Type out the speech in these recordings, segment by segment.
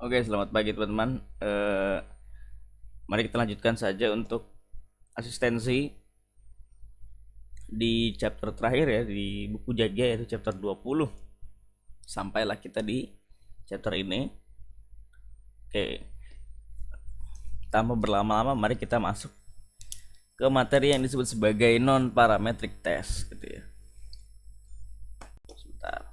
Oke, selamat pagi teman-teman. Mari kita lanjutkan saja untuk asistensi di chapter terakhir ya, di buku Jaja yaitu chapter 20. Sampailah kita di chapter ini. Oke, tanpa berlama-lama mari kita masuk ke materi yang disebut sebagai non parametric test gitu ya. Sebentar.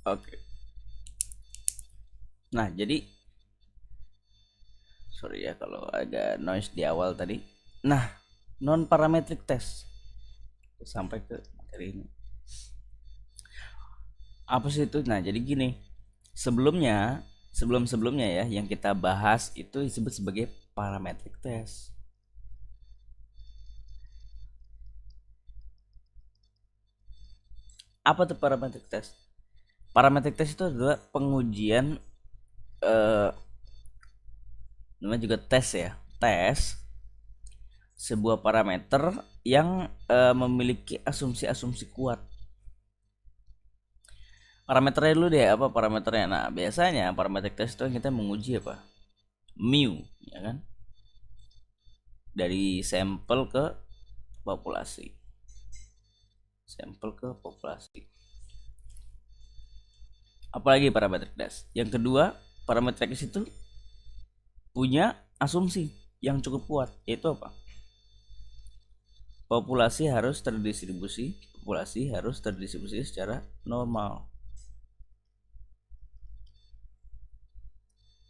Oke. Nah, jadi sorry ya kalau agak noise di awal tadi. Nah, non parametric test sampai ke materi ini. Apa sih itu? Nah, jadi gini. Sebelumnya ya yang kita bahas itu disebut sebagai parametric test. Apa tuh parametric test? Parametric test itu adalah pengujian namanya juga tes ya. Tes sebuah parameter yang memiliki asumsi-asumsi kuat. Parameternya dulu deh, apa parameternya? Nah, biasanya parametric test itu kita menguji apa? Mu, ya kan? Dari sampel ke populasi. Sampel ke populasi. Apalagi parametric test. Yang kedua, parametric test itu punya asumsi yang cukup kuat, yaitu apa? Populasi harus terdistribusi secara normal.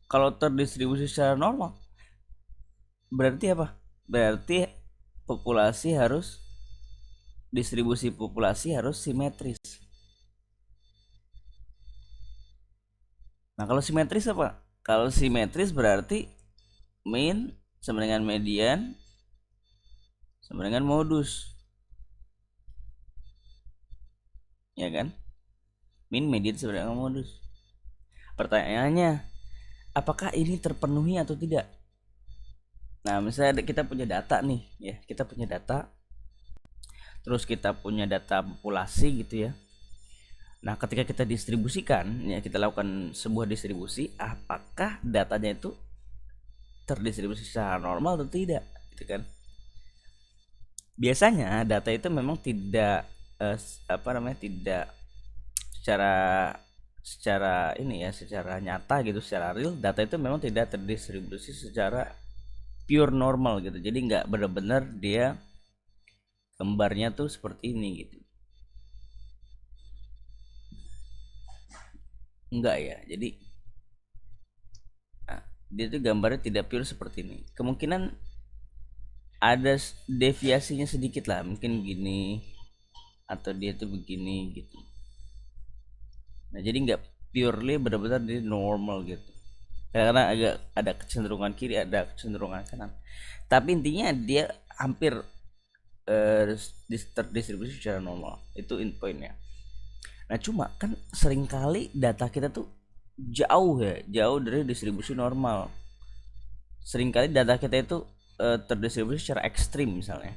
Kalau terdistribusi secara normal, berarti apa? Berarti distribusi populasi harus simetris. Nah, kalau simetris apa? Kalau simetris berarti mean sama dengan median sama dengan modus. Ya kan? Mean, median sama dengan modus. Pertanyaannya, apakah ini terpenuhi atau tidak? Nah, misalnya kita punya data nih, ya, kita punya data, terus kita punya data populasi gitu ya. Nah, ketika kita distribusikan, ya kita lakukan sebuah distribusi, apakah datanya itu terdistribusi secara normal atau tidak, gitu kan? Biasanya data itu memang tidak tidak secara secara ini ya, secara nyata gitu, secara real data itu memang tidak terdistribusi secara pure normal gitu. Jadi nggak benar-benar dia gambarnya tuh seperti ini gitu. Enggak ya. Jadi dia tuh gambarnya tidak pure seperti ini. Kemungkinan ada deviasinya sedikit lah, mungkin gini atau dia tuh begini gitu. Nah, jadi nggak purely benar-benar di normal gitu. Karena agak ada kecenderungan kiri, ada kecenderungan kanan. Tapi intinya dia hampir terdistribusi secara normal. Itu in pointnya. Nah, cuma kan seringkali data kita tuh jauh dari distribusi normal. Seringkali data kita itu terdistribusi secara ekstrim misalnya,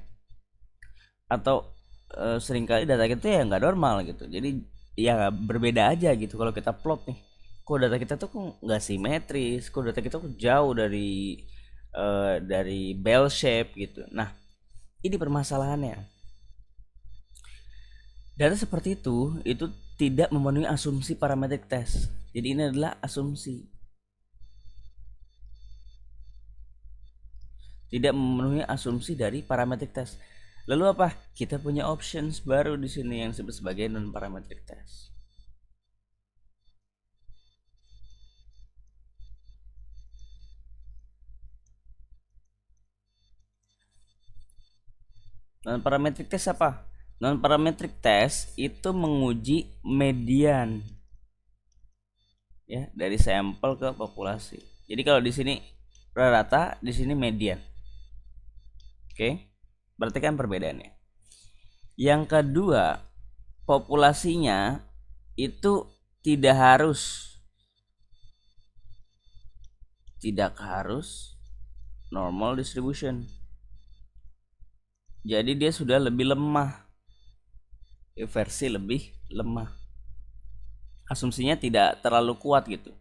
atau seringkali data kita ya nggak normal gitu. Jadi ya berbeda aja gitu. Kalau kita plot nih, kok data kita tuh kok nggak simetris, kok data kita kok jauh dari bell shape gitu. Nah, ini permasalahannya. Data seperti itu tidak memenuhi asumsi parametric test. Jadi ini adalah asumsi. Tidak memenuhi asumsi dari parametric test. Lalu apa? Kita punya options baru di sini yang disebut sebagai non parametric test. Non parametric test apa? Non parametric test itu menguji median ya dari sampel ke populasi. Jadi kalau di sini rata, di sini median. Oke. Berarti kan perbedaannya. Yang kedua, populasinya itu tidak harus normal distribution. Jadi dia sudah lebih lemah, versi lebih lemah. Asumsinya tidak terlalu kuat gitu.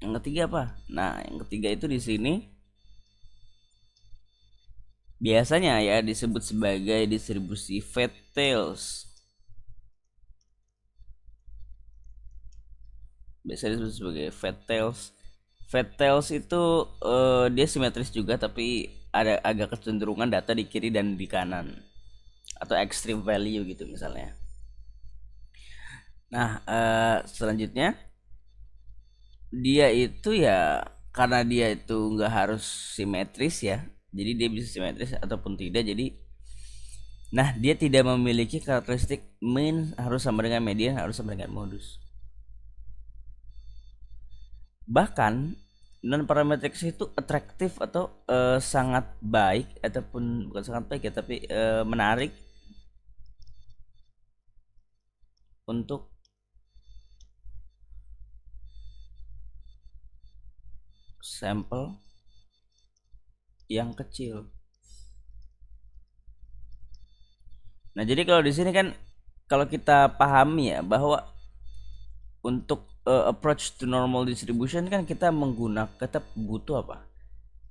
Yang ketiga apa? Nah, yang ketiga itu di sini biasanya ya disebut sebagai distribusi fat tails. Biasanya disebut sebagai fat tails. Fat tails itu dia simetris juga, tapi ada agak kecenderungan data di kiri dan di kanan, atau extreme value gitu misalnya. Nah, selanjutnya dia itu ya karena dia itu nggak harus simetris ya, jadi dia bisa simetris ataupun tidak. Jadi nah, dia tidak memiliki karakteristik mean harus sama dengan median, harus sama dengan modus. Bahkan non parametric itu atraktif atau sangat baik, ataupun bukan sangat baik ya, tapi menarik untuk sampel yang kecil. Nah, jadi kalau di sini kan kalau kita pahami ya bahwa untuk approach to normal distribution kan kita butuh apa?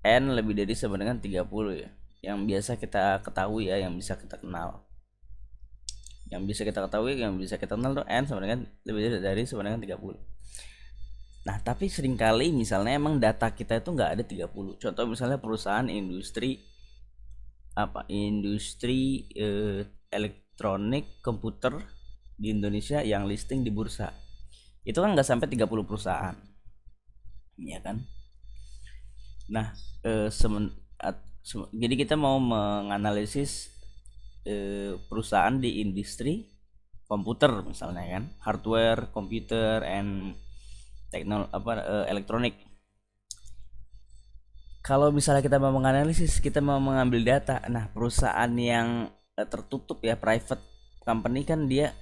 N lebih dari sama dengan 30 ya. Yang biasa kita ketahui ya, yang bisa kita kenal. Yang bisa kita ketahui, yang bisa kita kenal tuh N sama dengan lebih dari sama dengan 30. Nah, tapi seringkali misalnya emang data kita itu nggak ada 30. Contoh misalnya perusahaan industri elektronik komputer di Indonesia yang listing di bursa. Itu kan nggak sampai 30 perusahaan. Ya kan? Nah, jadi kita mau menganalisis perusahaan di industri komputer misalnya kan, hardware, computer, and elektronik. Kalau misalnya kita mau menganalisis, kita mau mengambil data, nah perusahaan yang tertutup ya, private company kan dia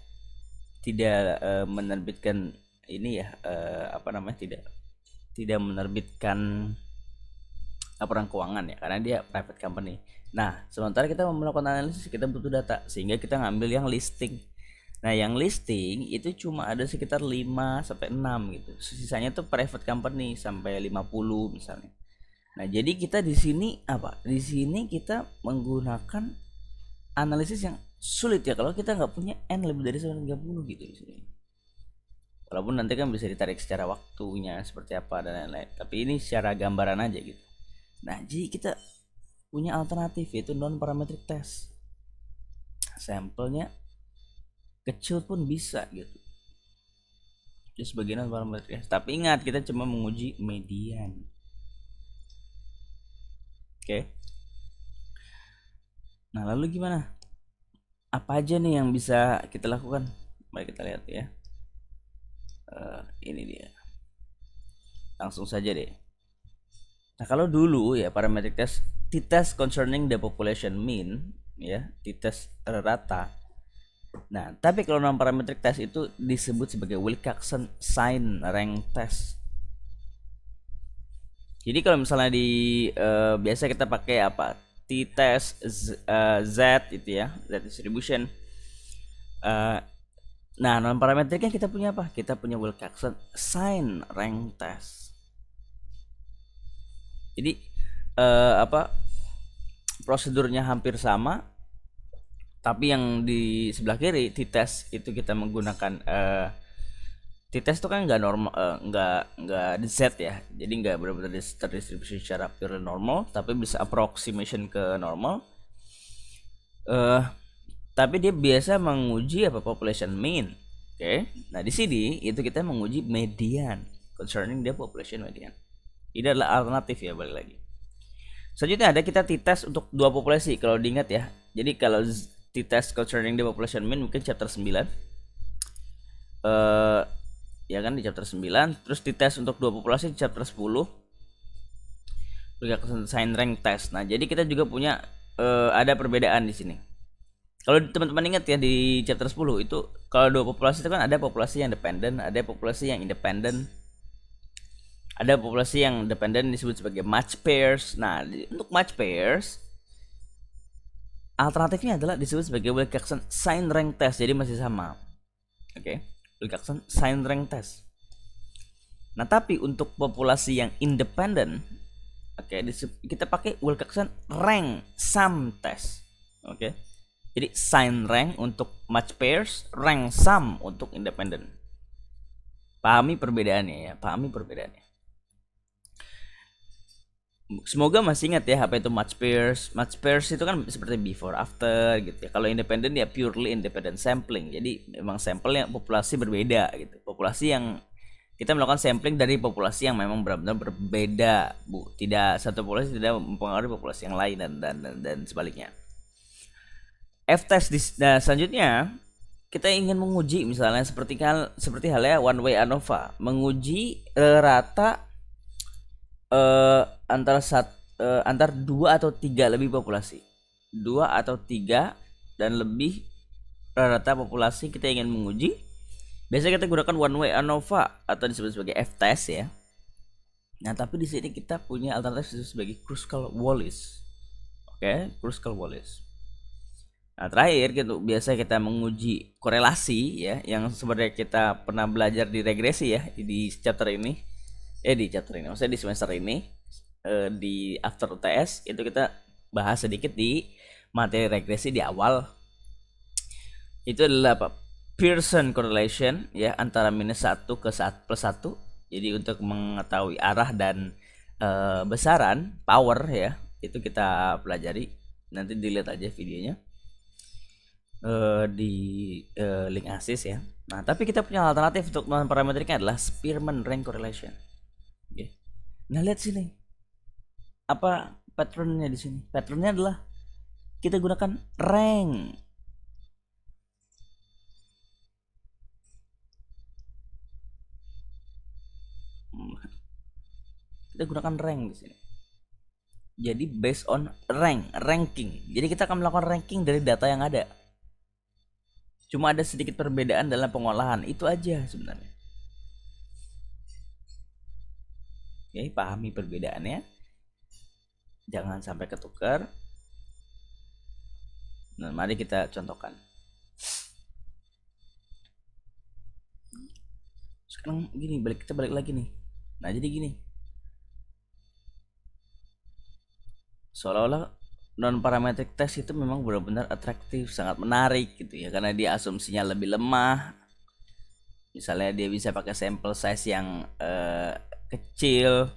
tidak menerbitkan ini ya, tidak menerbitkan laporan keuangan ya, karena dia private company. Nah, sementara kita mau melakukan analisis, kita butuh data, sehingga kita ngambil yang listing. Nah, yang listing itu cuma ada sekitar 5 sampai 6 gitu. Sisanya tuh private company sampai 50 misalnya. Nah, jadi kita di sini apa? Di sini kita menggunakan analisis yang sulit ya kalau kita nggak punya N lebih dari 30 gitu di sini. Walaupun nanti kan bisa ditarik secara waktunya seperti apa dan lain-lain. Tapi ini secara gambaran aja gitu. Nah, jadi kita punya alternatif yaitu non parametric test. Sampelnya kecil pun bisa gitu. Itu sebagian non parametric test. Tapi ingat, kita cuma menguji median. Oke. Nah, lalu gimana? Apa aja nih yang bisa kita lakukan? Mari kita lihat ya. Ini dia. Langsung saja deh. Nah, kalau dulu ya parametric test, t-test concerning the population mean ya, t-test rata. Nah, tapi kalau non parametric test itu disebut sebagai Wilcoxon sign rank test. Jadi kalau misalnya di biasa kita pakai apa? T-test Z itu ya, Z distribution. Nah, non parametriknya kita punya apa? Kita punya Wilcoxon sign rank test. Jadi prosedurnya hampir sama, tapi yang di sebelah kiri t-test itu kita menggunakan t-test itu kan nggak normal, nggak Z ya, jadi nggak benar-benar terdistribusi secara pure normal, tapi bisa approximation ke normal. Tapi dia biasa menguji apa? Population mean. Oke. Nah, di sini itu kita menguji median, concerning the population median. Ini adalah alternatif ya, balik lagi. Selanjutnya ada kita t-test untuk dua populasi kalau diingat ya. Jadi kalau t-test concerning the population mean mungkin chapter 9. Ya kan, di chapter 9. Terus t-test untuk dua populasi di chapter 10. Wilcoxon sign rank test. Nah, jadi kita juga punya ada perbedaan di sini. Kalau teman-teman ingat ya di chapter 10 itu, kalau dua populasi itu kan ada populasi yang dependen, ada populasi yang independen. Ada populasi yang dependen disebut sebagai match pairs. Nah, untuk match pairs alternatifnya adalah disebut sebagai Wilcoxon sign rank test. Jadi masih sama. Oke. Wilcoxon sign rank test. Nah, tapi untuk populasi yang independen, oke, kita pakai Wilcoxon rank sum test. Oke. Jadi sign rank untuk match pairs, rank sum untuk independen. Pahami perbedaannya ya, pahami perbedaannya. Semoga masih ingat ya apa itu match pairs. Match pairs itu kan seperti before after gitu ya. Kalau independent ya purely independent sampling. Jadi memang sampelnya populasi berbeda gitu. Populasi yang kita melakukan sampling dari populasi yang memang benar-benar berbeda, Bu. Tidak satu populasi tidak mempengaruhi populasi yang lain dan sebaliknya. F-test nah, selanjutnya kita ingin menguji misalnya seperti halnya one way ANOVA, menguji rata antar 2 atau 3 lebih populasi. 2 atau 3 dan lebih rata populasi kita ingin menguji. Biasanya kita gunakan one way ANOVA atau disebut sebagai F-test ya. Nah, tapi di sini kita punya alternatif disebut sebagai Kruskal-Wallis. Oke, Kruskal-Wallis. Nah, terakhir gitu biasa kita menguji korelasi ya, yang sebenarnya kita pernah belajar di regresi ya di chapter ini. Maksudnya di semester ini di after UTS itu kita bahas sedikit di materi regresi di awal. Itu adalah apa? Pearson correlation ya antara -1 ke +1. Jadi untuk mengetahui arah dan besaran power ya, itu kita pelajari. Nanti dilihat aja videonya di link ASIS ya. Nah, tapi kita punya alternatif untuk parametriknya adalah Spearman rank correlation. Oke. Nah, lihat sini. Apa patternnya di sini? Patternnya adalah kita gunakan rank. Kita gunakan rank di sini. Jadi based on ranking. Jadi kita akan melakukan ranking dari data yang ada. Cuma ada sedikit perbedaan dalam pengolahan, itu aja sebenarnya. Oke, pahami perbedaannya. Jangan sampai ketukar. Nah, mari kita contohkan. Sekarang gini, kita balik lagi nih. Nah, jadi gini. Seolah-olah non parametric test itu memang benar-benar atraktif, sangat menarik gitu ya, karena dia asumsinya lebih lemah. Misalnya dia bisa pakai sampel size yang kecil,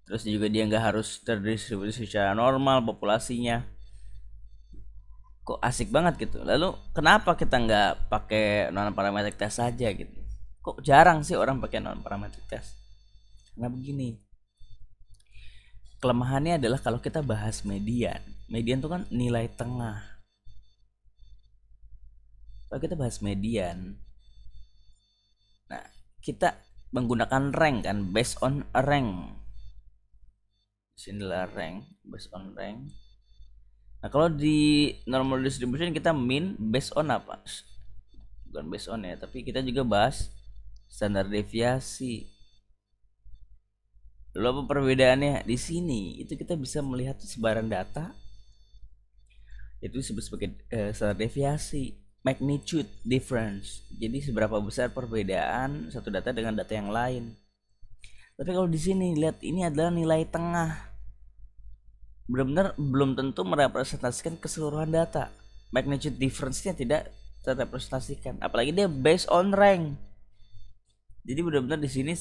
terus juga dia nggak harus terdistribusi secara normal populasinya. Kok asik banget gitu. Lalu kenapa kita nggak pakai non parametric test saja gitu? Kok jarang sih orang pakai non parametric test? Karena begini, kelemahannya adalah kalau kita bahas median itu kan nilai tengah. Kalau kita bahas median, nah kita menggunakan rank kan, based on a rank. Sinilah rank, based on rank. Nah, kalau di normal distribution kita mean based on apa? Bukan based on ya, tapi kita juga bahas standar deviasi. Lalu apa perbedaannya? Di sini itu kita bisa melihat sebaran data. Itu disebut sebagai standar deviasi, magnitude difference. Jadi seberapa besar perbedaan satu data dengan data yang lain. Tapi kalau di sini lihat, ini adalah nilai tengah. Benar-benar belum tentu merepresentasikan keseluruhan data. Magnitude difference-nya tidak terrepresentasikan, apalagi dia based on rank. Jadi benar-benar di sini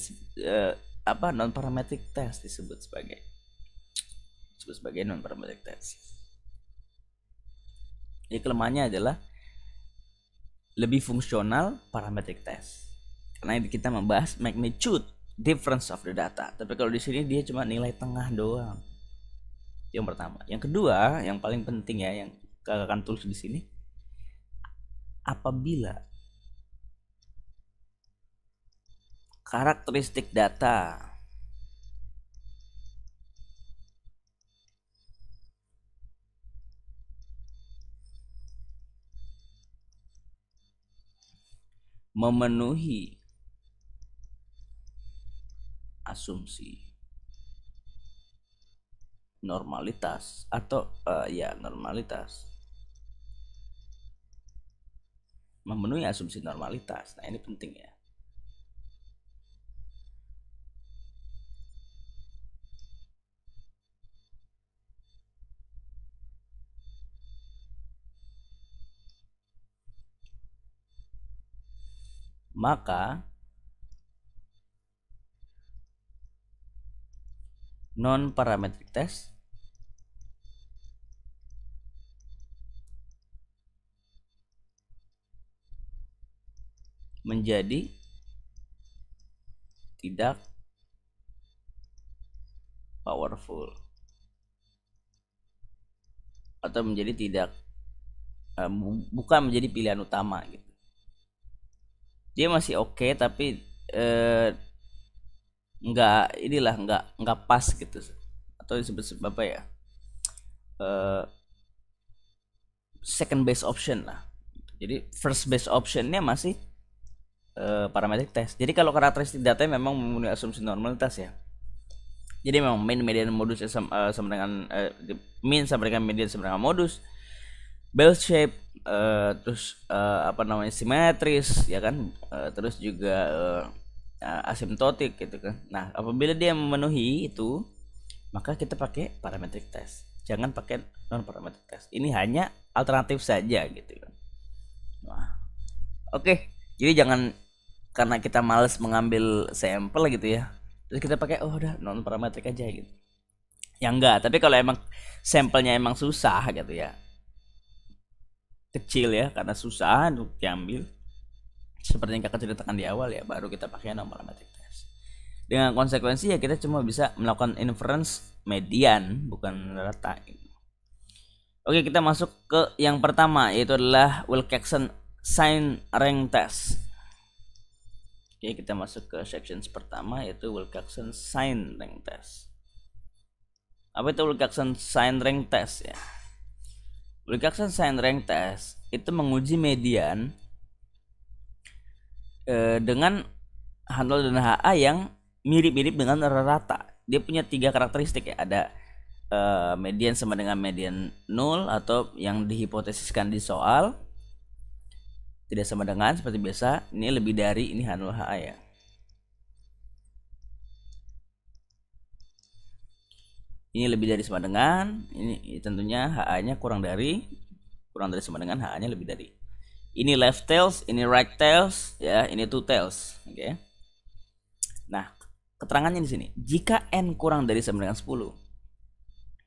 non parametric test disebut sebagai non parametric test. Jadi kelemahannya adalah lebih fungsional parametric test, karena kita membahas magnitude difference of the data. Tapi kalau di sini dia cuma nilai tengah doang. Yang pertama. Yang kedua, yang paling penting ya, yang kakak akan tulis di sini, apabila karakteristik data memenuhi asumsi normalitas atau ya normalitas, memenuhi asumsi normalitas. Nah ini penting ya. Maka non parametric test menjadi tidak powerful atau menjadi tidak bukan menjadi pilihan utama gitu. Dia masih oke tapi nggak pas gitu, atau disebut apa ya, second best option lah. Jadi first best optionnya masih parametric test. Jadi kalau karakteristik data memang memenuhi asumsi normalitas ya. Jadi memang mean, median, modus sama dengan mean sama dengan median sama dengan modus, bell shape, terus apa namanya, simetris ya kan, terus juga asymptotic gitu kan. Nah apabila dia memenuhi itu, maka kita pakai parametric test, jangan pakai non parametric test. Ini hanya alternatif saja gitu kan. Nah, oke. Jadi jangan karena kita males mengambil sampel gitu ya, terus kita pakai udah non parametric aja gitu. Ya enggak, tapi kalau emang sampelnya emang susah gitu ya, kecil ya, karena susah untuk diambil seperti yang kakak ceritakan di awal ya, baru kita pakai non parametric test. Dengan konsekuensi ya kita cuma bisa melakukan inference median, bukan rata gitu. Oke, kita masuk ke yang pertama, yaitu adalah Wilcoxon Sign Rank Test. Oke, kita masuk ke section pertama, yaitu Wilcoxon Sign Rank Test. Apa itu Wilcoxon Sign Rank Test ya? Wilcoxon Sign Rank Test itu menguji median dengan Hanel dan HA yang mirip-mirip dengan rata. Dia punya 3 karakteristik ya. Ada median sama dengan median 0 atau yang dihipotesiskan di soal tidak sama dengan, seperti biasa ini lebih dari, ini Hanel HA ya. Ini lebih dari sama dengan, ini tentunya HA-nya kurang dari sama dengan HA-nya lebih dari. Ini left tails, ini right tails ya, ini two tails. Oke. Nah, keterangannya di sini. Jika n kurang dari sama dengan 10.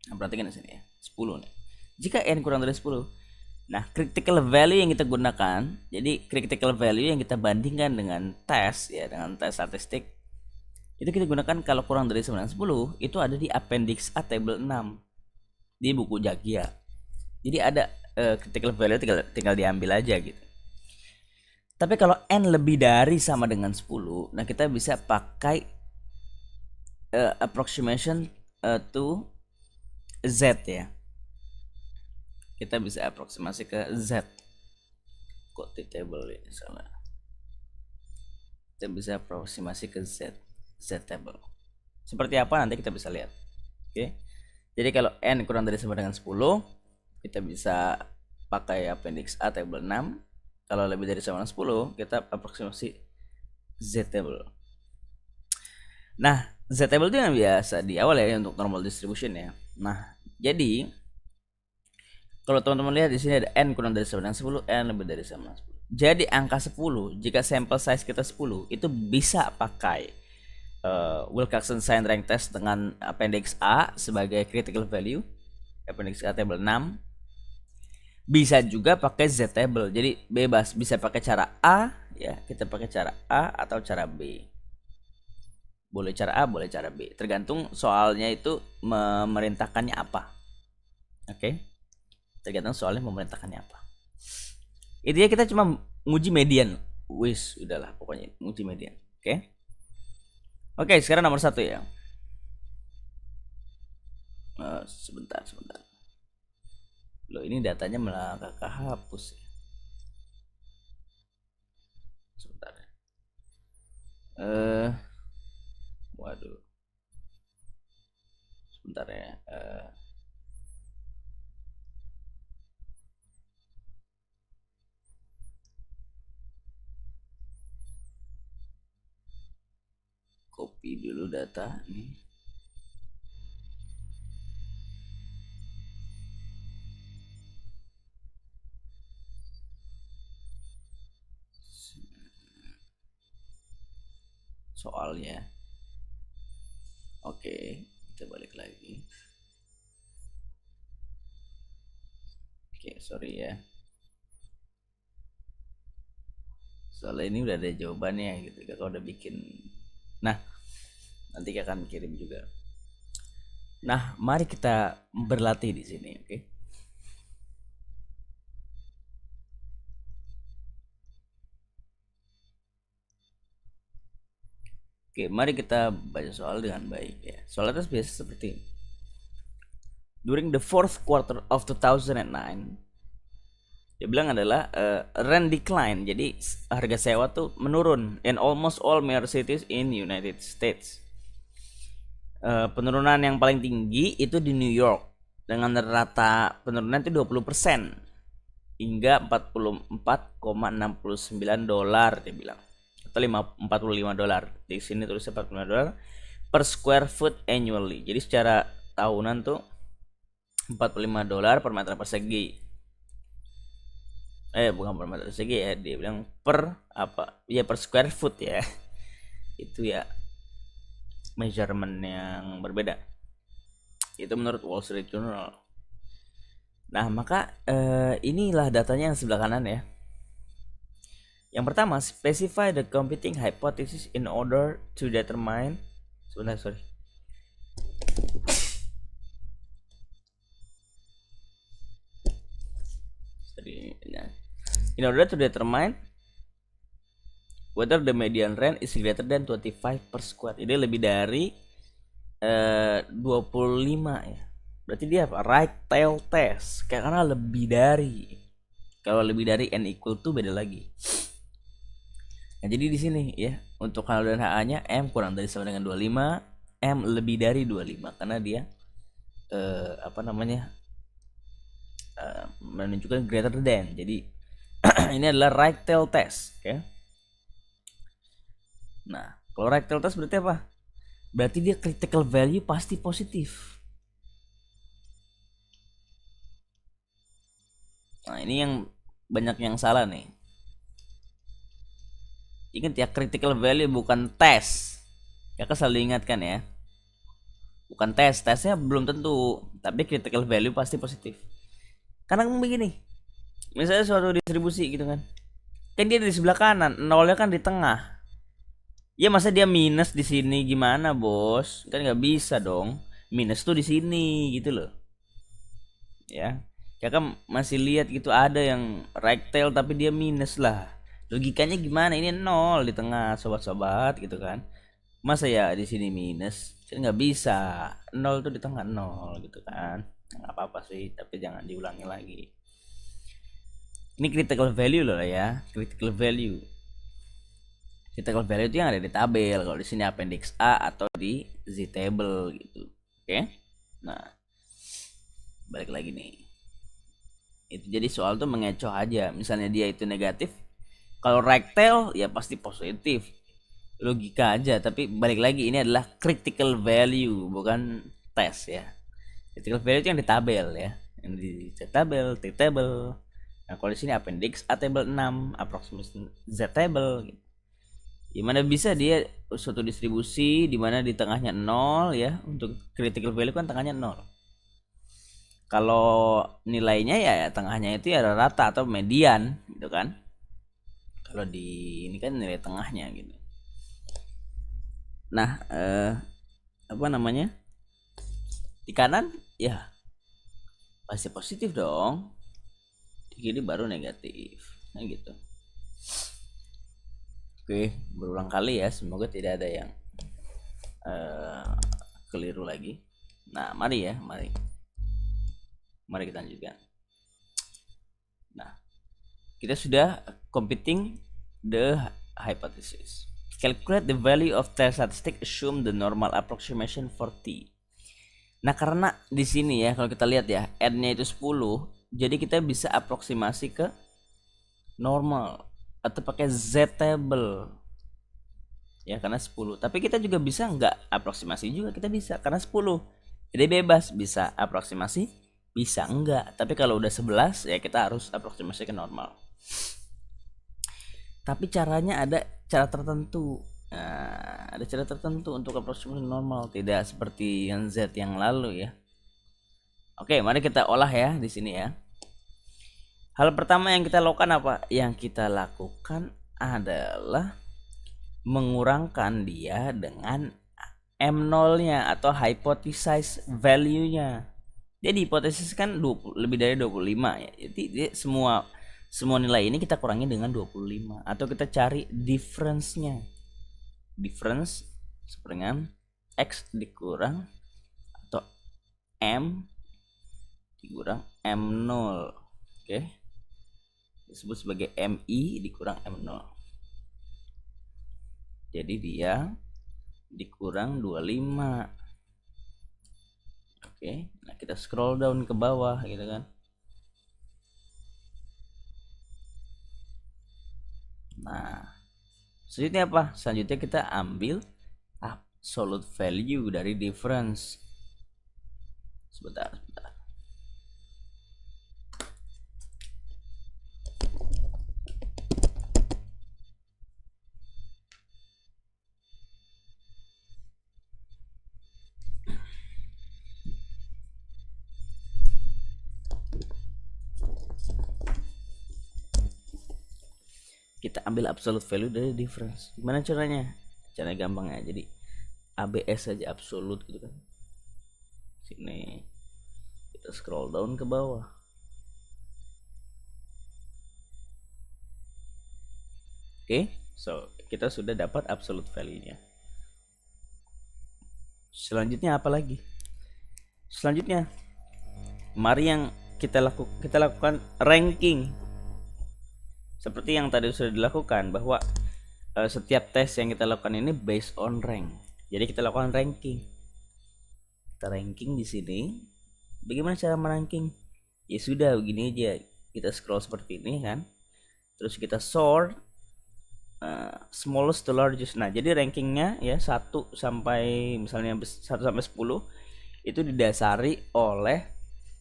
Nah, perhatikan di sini ya. 10 nih. Jika n kurang dari 10. Nah, critical value yang kita gunakan, jadi critical value yang kita bandingkan dengan tes ya, dengan tes statistik, itu kita gunakan kalau kurang dari 910 itu ada di appendix A table 6 di buku Jagia. Jadi ada critical value tinggal diambil aja gitu. Tapi kalau n lebih dari sama dengan 10, nah kita bisa pakai approximation to Z ya. Kita bisa aproksimasi ke Z. Kok di table ini salah. Kita bisa aproksimasi ke Z table. Seperti apa nanti kita bisa lihat. Oke. Jadi kalau n kurang dari sama dengan 10, kita bisa pakai appendix A table 6. Kalau lebih dari sama dengan 10, kita aproksimasi Z table. Nah, Z table itu yang biasa di awal ya untuk normal distribution ya. Nah, jadi kalau teman-teman lihat di sini ada n kurang dari sama dengan 10, n lebih dari sama dengan 10. Jadi angka 10, jika sampel size kita 10, itu bisa pakai Wilcoxon Sign Rank Test dengan appendix A sebagai critical value, appendix A table 6. Bisa juga pakai Z table. Jadi bebas, bisa pakai cara A ya, kita pakai cara A atau cara B. Boleh cara A, boleh cara B, tergantung soalnya itu memerintahkannya apa. Oke. Tergantung soalnya memerintahkannya apa. Intinya kita cuma nguji median. Wis, udahlah pokoknya nguji median. Oke. Oke, sekarang nomor 1 ya. Sebentar. Loh, ini datanya malah kakak hapus ya. Sebentar. eh waduh, sebentar ya. Copy dulu data nih. Soalnya, oke, kita balik lagi. Oke, sorry ya. Soalnya ini udah ada jawabannya gitu, kakak udah bikin. Nah, nanti kakak akan kirim juga. Nah, mari kita berlatih di sini, oke? Oke, mari kita baca soal dengan baik ya. Soalnya itu biasa seperti ini. During the fourth quarter of 2009, dia bilang adalah rent decline, jadi harga sewa tuh menurun in almost all major cities in United States. Penurunan yang paling tinggi itu di New York dengan rata penurunan itu 20% hingga 44,69 dolar dia bilang, atau 45 dolar. Di sini tulisnya 45 dolar per square foot annually. Jadi secara tahunan tuh 45 dolar per meter persegi. Bukan per meter persegi ya, dia bilang per apa? Ya per square foot ya. Itu ya measurement yang berbeda. Itu menurut Wall Street Journal. Nah, maka inilah datanya yang sebelah kanan ya. Yang pertama, specify the competing hypothesis in order to determine. Sebentar, sorry. In order to determine whether the median rent is greater than 25 per square. Ini lebih dari 25 ya. Berarti dia apa? Right tail test. Karena lebih dari. Kalau lebih dari n equal to beda lagi. Nah, jadi di sini ya, untuk H dan HA-nya M kurang dari sama dengan 25, M lebih dari 25 karena dia menunjukkan greater than. Jadi ini adalah right tail test, oke. Nah, kalau right tail test berarti apa? Berarti dia critical value pasti positif. Nah, ini yang banyak yang salah nih. Ingat ya, critical value bukan tes. Kakak selalu ingatkan ya. Bukan tes, tesnya belum tentu, tapi critical value pasti positif. Karena begini, misalnya suatu distribusi gitu kan dia di sebelah kanan, nolnya kan di tengah. Ya masa dia minus di sini, gimana bos? Kan nggak bisa dong. Minus tuh di sini gitu loh. Ya, kakak masih lihat gitu ada yang rectangle tapi dia minus lah. Logikanya gimana? Ini nol di tengah, sobat-sobat gitu kan. Masa ya di sini minus? Kan nggak bisa. Nol tuh di tengah, nol gitu kan. Nggak apa-apa sih, tapi jangan diulangi lagi. Ini critical value loh ya, critical value. Critical value itu yang ada di tabel. Kalau di sini appendix A atau di Z table gitu. Oke. Nah, balik lagi nih. Itu jadi soal tuh mengecoh aja. Misalnya dia itu negatif, kalau rectangle ya pasti positif. Logika aja, tapi balik lagi ini adalah critical value, bukan tes ya. Critical value itu yang di tabel ya. Yang di Z table, T table. Nah, kalau di sini appendix A table 6, approximation Z table gitu. Gimana bisa dia suatu distribusi di mana di tengahnya 0 ya, untuk critical value kan tengahnya 0. Kalau nilainya ya tengahnya itu ya rata atau median gitu kan. Kalau di ini kan nilai tengahnya gitu. Nah, apa namanya? Di kanan ya pasti positif dong. Di kiri baru negatif. Nah gitu. Oke, berulang kali ya. Semoga tidak ada yang keliru lagi. Nah, mari ya, mari kita lanjutkan. Nah, kita sudah computing the hypothesis. Calculate the value of test statistic, assume the normal approximation for t. Nah, karena di sini ya kalau kita lihat ya, n-nya itu 10, jadi kita bisa aproksimasi ke normal atau pakai z table. Ya, karena 10. Tapi kita juga bisa nggak aproksimasi juga, kita bisa karena 10. Jadi bebas, bisa aproksimasi, bisa enggak. Tapi kalau udah 11 ya kita harus aproksimasi ke normal. Tapi caranya ada cara tertentu. Nah, ada cara tertentu untuk aproksimasi normal, tidak seperti yang Z yang lalu ya. Oke, mari kita olah ya di sini ya. Hal pertama yang kita lakukan apa? Yang kita lakukan adalah mengurangkan dia dengan M0-nya atau hypothesize value-nya. Jadi hipotesis kan 20, lebih dari 25 ya. Jadi semua nilai ini kita kurangi dengan 25 atau kita cari difference-nya. Difference dengan X dikurang atau M dikurang M0. Oke. Disebut sebagai MI dikurang M0. Jadi dia dikurang 25. Oke, nah kita scroll down ke bawah gitu kan. Nah, selanjutnya apa? Selanjutnya kita ambil absolute value dari difference. Sebentar. Kita ambil absolute value dari difference. Gimana caranya? Cara gampang ya. Jadi ABS saja absolute gitu kan. Sini kita scroll down ke bawah. Oke, so kita sudah dapat absolute value-nya. Selanjutnya apa lagi? Selanjutnya, mari yang kita lakukan ranking. Seperti yang tadi sudah dilakukan, bahwa setiap tes yang kita lakukan ini based on rank. Jadi kita lakukan ranking. Kita ranking di sini. Bagaimana cara meranking? Ya sudah begini aja. Kita scroll seperti ini kan. Terus kita sort smallest to largest. Nah, jadi rankingnya ya 1 sampai misalnya 1 sampai 10 itu didasari oleh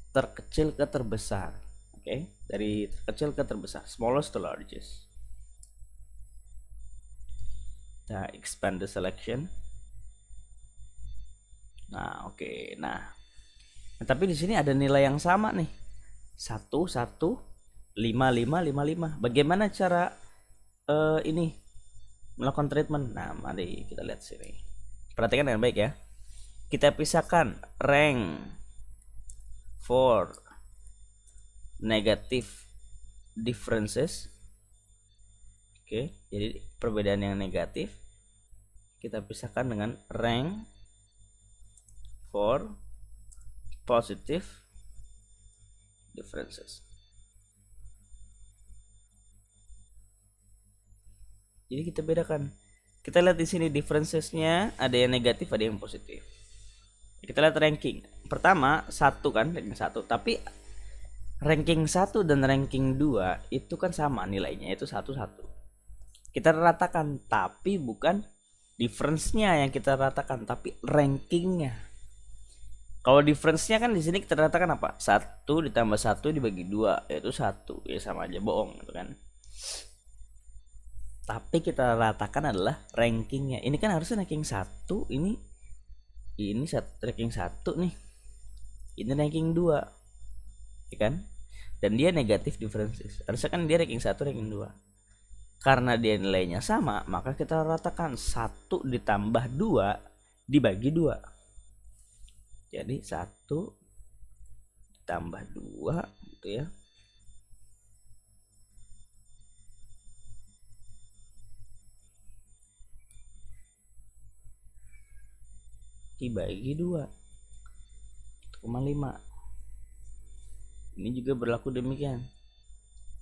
terkecil ke terbesar. Oke, dari terkecil ke terbesar, smallest to largest. Nah, expand the selection. Nah, oke. Nah, tapi di sini ada nilai yang sama nih. 1 1 5 5 5 5. Bagaimana cara ini melakukan treatment? Nah, mari kita lihat sini. Perhatikan dengan baik ya. Kita pisahkan rank for negative differences. Oke, jadi perbedaan yang negatif kita pisahkan dengan rank for positive differences. Jadi kita bedakan. Kita lihat di sini differencesnya ada yang negatif, ada yang positif. Kita lihat ranking. Pertama 1 kan, ranking 1, tapi ranking 1 dan ranking 2 itu kan sama nilainya, itu 1 1. Kita ratakan, tapi bukan difference-nya yang kita ratakan, tapi rankingnya. Kalau difference-nya kan di sini kita ratakan apa? 1 ditambah 1 dibagi 2 yaitu 1. Ya sama aja bohong gitu kan. Tapi kita ratakan adalah rankingnya. Ini kan harusnya ranking 1, ini ranking 1 nih. Ini ranking 2. Ya kan? Dan dia negatif differences. Harusnya kan dia ranking 1, ranking 2. Karena dia nilainya sama, maka kita ratakan 1 ditambah 2 dibagi 2. Jadi 1 ditambah 2 gitu ya. Dibagi 2 1,5. Ini juga berlaku demikian.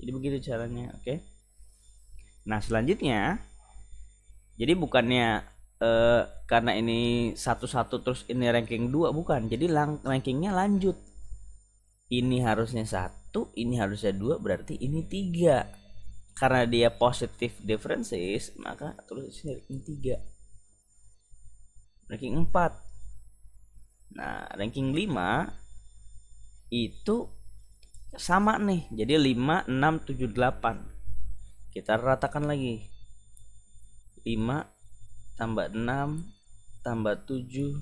Jadi begitu caranya, oke. Nah, selanjutnya Jadi bukannya karena ini satu-satu terus ini ranking 2, bukan. Jadi rankingnya lanjut. Ini harusnya 1, ini harusnya 2, berarti ini 3. Karena dia positive differences, maka terus ini ranking 3. Ranking 4. Nah, ranking 5 itu sama nih. Jadi 5, 6, 7, 8. Kita ratakan lagi. 5 tambah 6 tambah 7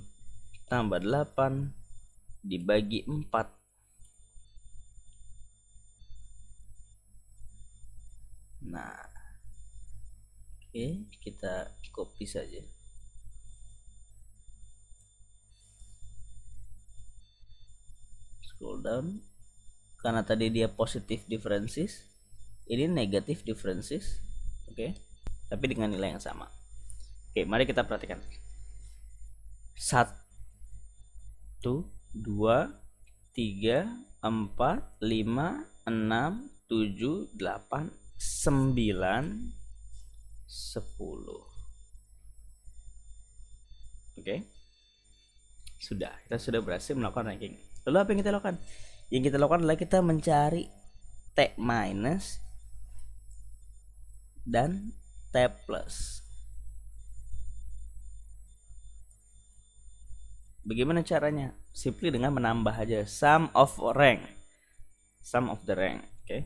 tambah 8 dibagi 4. Nah, oke, kita copy saja. Scroll down. Karena tadi dia positive differences, ini negative differences. Oke. Tapi dengan nilai yang sama. Oke, mari kita perhatikan. 1 2 3 4 5 6 7 8 9 10. Oke. Kita sudah berhasil melakukan ranking. Lalu apa yang kita lakukan? Yang kita lakukan adalah kita mencari T minus dan T plus. Bagaimana caranya? Simply dengan menambah aja sum of rank. Sum of the rank. Oke.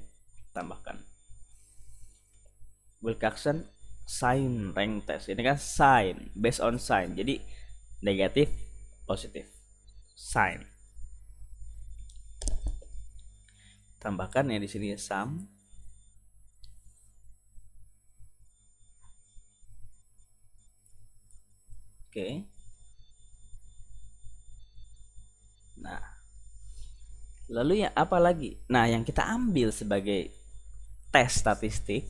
Tambahkan. Wilcoxon sign rank test. Ini kan sign, based on sign. Jadi negatif, positif. Sign. Tambahkan yang di sini sum. Oke. Nah, lalu yang apa lagi? Nah, yang kita ambil sebagai tes statistik,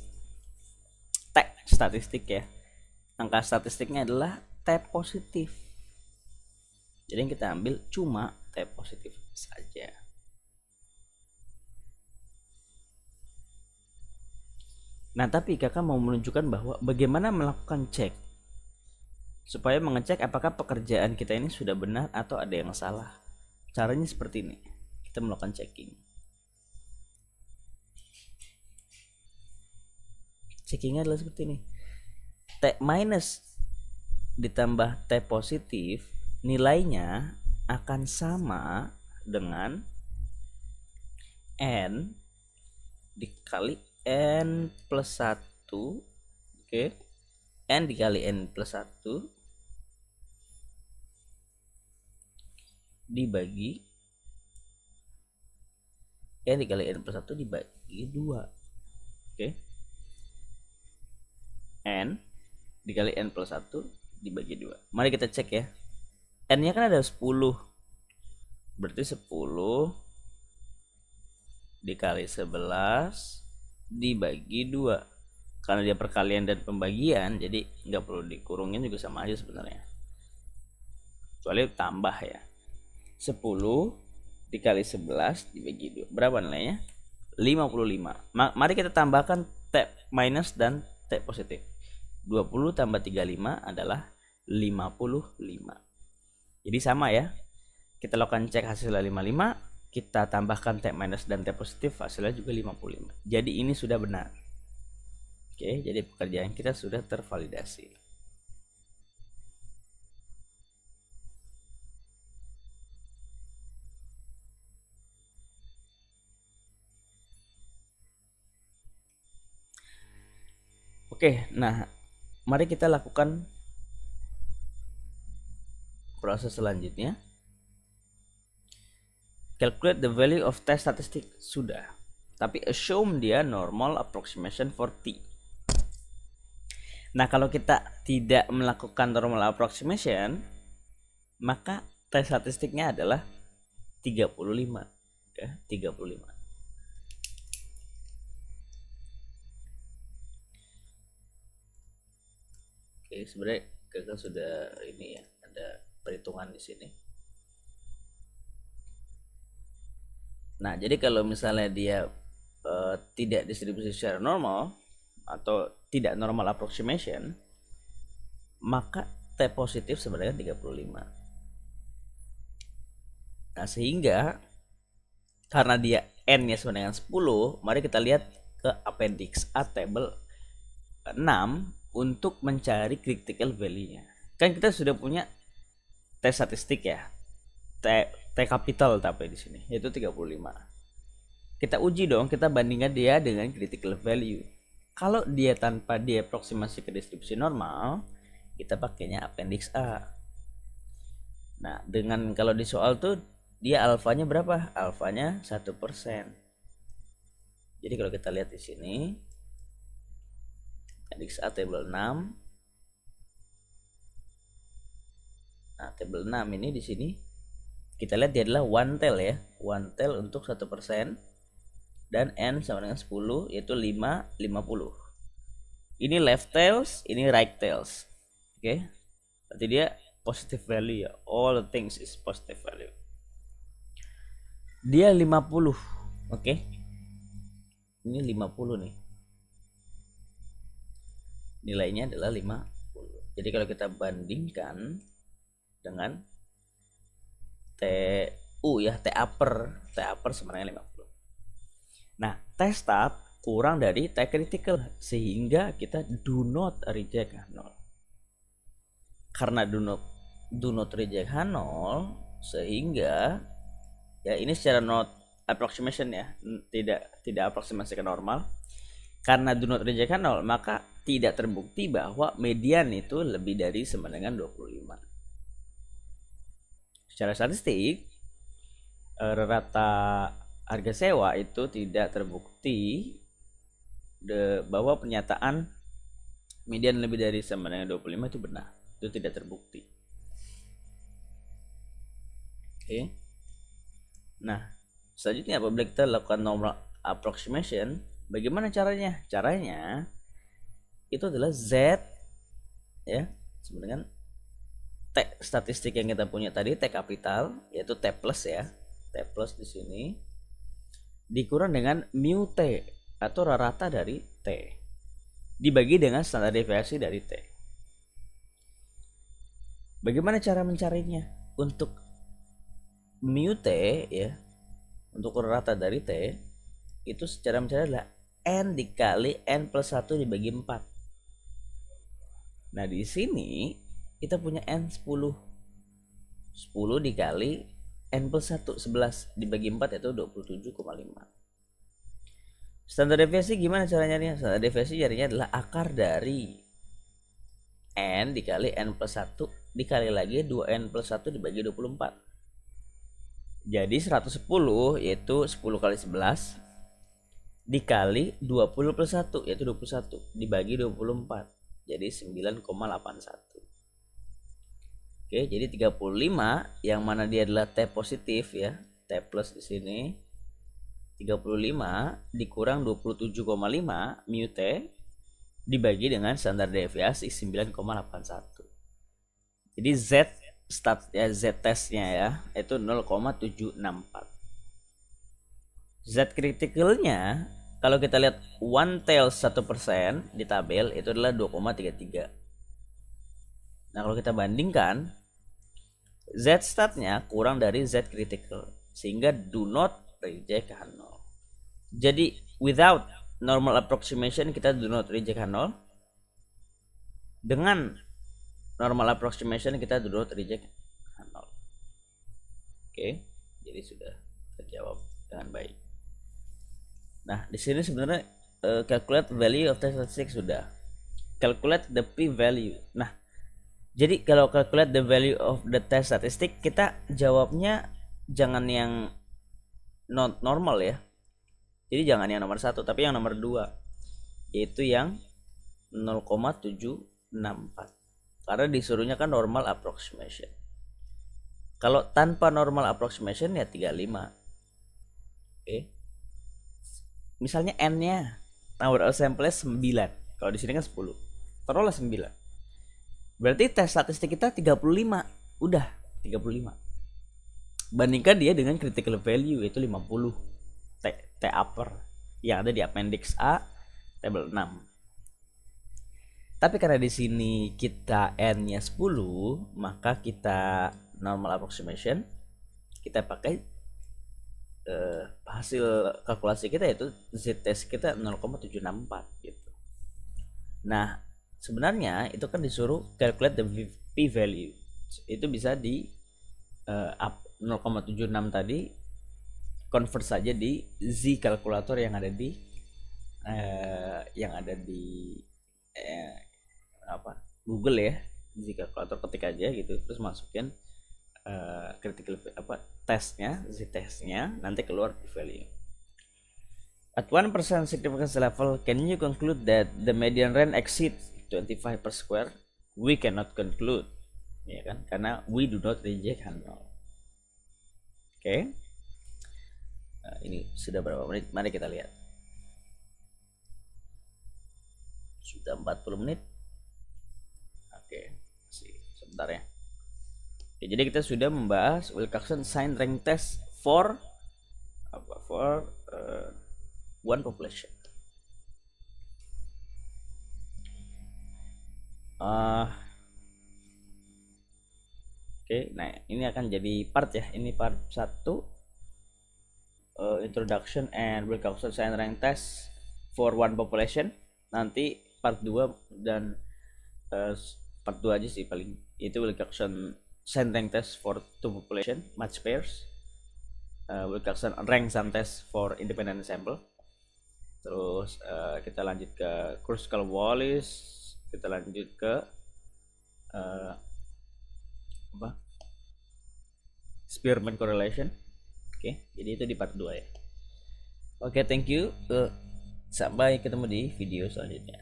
ya, angka statistiknya adalah T positif. Jadi yang kita ambil cuma T positif saja. Nah, tapi kakak mau menunjukkan bahwa bagaimana melakukan cek supaya mengecek apakah pekerjaan kita ini sudah benar atau ada yang salah. Caranya seperti ini. Kita melakukan checking. Checkingnya adalah seperti ini. T minus ditambah T positif nilainya akan sama dengan N dikali N plus 1. Oke. N dikali N plus 1 dibagi N dikali N plus 1 dibagi 2. Oke. N dikali N plus 1 dibagi 2. Mari kita cek ya. N nya kan ada 10. Berarti 10 dikali 11 dibagi 2. Karena dia perkalian dan pembagian, jadi nggak perlu dikurungin, juga sama aja sebenarnya. Kecuali tambah ya. 10 dikali 11 dibagi 2. Berapa nilainya? 55. Mari kita tambahkan T minus dan T positif. 20 tambah 35 adalah 55. Jadi sama ya. Kita lakukan cek hasilnya 55, kita tambahkan T minus dan T positif, hasilnya juga 55. Jadi ini sudah benar. Oke, jadi pekerjaan kita sudah tervalidasi. Oke, nah mari kita lakukan proses selanjutnya. Calculate the value of test statistic. Sudah. Tapi assume dia normal approximation for T. Nah, kalau kita tidak melakukan normal approximation, maka tes statistiknya adalah 35. Ya, 35. Oke, sebenarnya kakak sudah ini ya, ada perhitungan di sini. Nah, jadi kalau misalnya dia tidak distribusi secara normal atau tidak normal approximation, maka T positif sebenarnya 35. Nah, sehingga karena dia N-nya sama dengan 10, mari kita lihat ke appendix A tabel 6 untuk mencari critical value-nya. Kan kita sudah punya T statistik ya. T capital tapi di sini yaitu 35. Kita uji dong, kita bandingkan dia dengan critical value. Kalau dia tanpa diaproksimasi ke distribusi normal, kita pakainya appendix A. Nah, dengan kalau di soal tuh dia alfanya berapa? Alfanya 1%. Jadi kalau kita lihat di sini appendix A tabel 6. Nah, tabel 6 ini di sini kita lihat dia adalah one tail ya. One tail untuk 1% dan N sama dengan 10 yaitu 5, 50. Ini left tails, ini right tails. Oke. Berarti dia positive value ya. All the things is positive value. Dia 50. Oke. Ini 50 nih. Nilainya adalah 50. Jadi kalau kita bandingkan dengan TU ya, T upper sebenarnya 50. Nah, T stat kurang dari T critical sehingga kita do not reject H0. Karena do not reject H0 sehingga ya ini secara not approximation ya, tidak aproksimasi ke normal. Karena do not reject H0 maka tidak terbukti bahwa median itu lebih dari sama dengan 25. Secara statistik rata harga sewa itu tidak terbukti bahwa pernyataan median lebih dari sama dengan 25 itu benar. Itu tidak terbukti. Oke. Nah, selanjutnya apabila kita lakukan normal approximation, bagaimana caranya? Caranya itu adalah Z ya, sama dengan T statistik yang kita punya tadi, T kapital yaitu T plus ya. T plus di sini dikurang dengan mu T atau rata dari T dibagi dengan standar deviasi dari T. Bagaimana cara mencarinya? Untuk mu T ya, untuk rata dari T itu secara mencari adalah N dikali N plus 1 dibagi 4. Nah, di sini kita punya N 10 dikali N plus 1 11 dibagi 4 itu 27,5. Standar deviasi gimana caranya nih? Standar deviasi carinya adalah akar dari N dikali N plus 1 dikali lagi 2N plus 1 dibagi 24. Jadi 110 yaitu 10 kali 11 dikali 20 plus 1 yaitu 21 dibagi 24. Jadi 9,81. Oke, jadi 35 yang mana dia adalah T positif ya, T plus di sini. 35 dikurang 27,5 mu T dibagi dengan standar deviasi 9,81. Jadi Z stat ya, Z testnya ya itu 0,764. Z critical-nya kalau kita lihat one tail 1% di tabel itu adalah 2,33. Nah, kalau kita bandingkan Z statnya kurang dari Z critical sehingga do not reject H0. Jadi without normal approximation kita do not reject H0. Dengan normal approximation kita do not reject H0. Oke, jadi sudah terjawab dengan baik. Nah, di sini sebenarnya calculate value of test statistic sudah. Calculate the p value. Nah, jadi kalau calculate the value of the test statistic kita jawabnya jangan yang not normal ya. Jadi jangan yang nomor 1 tapi yang nomor 2 yaitu yang 0,764. Karena disuruhnya kan normal approximation. Kalau tanpa normal approximation ya 35. Oke. Misalnya N-nya number of sample 9. Kalau di sini kan 10. Taruhlah 9. Berarti tes statistik kita 35. Udah 35. Bandingkan dia dengan critical value yaitu 50. T upper yang ada di appendix A tabel 6. Tapi karena di sini kita n-nya 10, maka kita normal approximation kita pakai hasil kalkulasi kita yaitu z-test kita 0,764 gitu. Nah, sebenarnya itu kan disuruh calculate the p-value. Itu bisa di 0,76 tadi convert saja di z kalkulator yang ada di Google ya. Z kalkulator ketik aja gitu, terus masukin critical tesnya, z testnya, nanti keluar p-value. At 1% significance level, can you conclude that the median range exceeds 25 per square? We cannot conclude, ya kan? Karena we do not reject 100. Oke. Nah, ini sudah berapa menit? Mari kita lihat. Sudah 40 menit. Oke, sebentar ya. Oke, jadi kita sudah membahas Wilcoxon sign rank test for one population. Oke, nah ini akan jadi part ya. Ini part 1, introduction and Wilcoxon sign rank test for one population. Nanti part 2 dan part 2 aja sih paling. Itu Wilcoxon sign rank test for two population match pairs, Wilcoxon rank sum test for independent sample. Terus kita lanjut ke Kruskal-Wallis, kita lanjut ke Spearman correlation. Oke, jadi itu di part 2 ya. Oke, thank you. Sampai ketemu di video selanjutnya.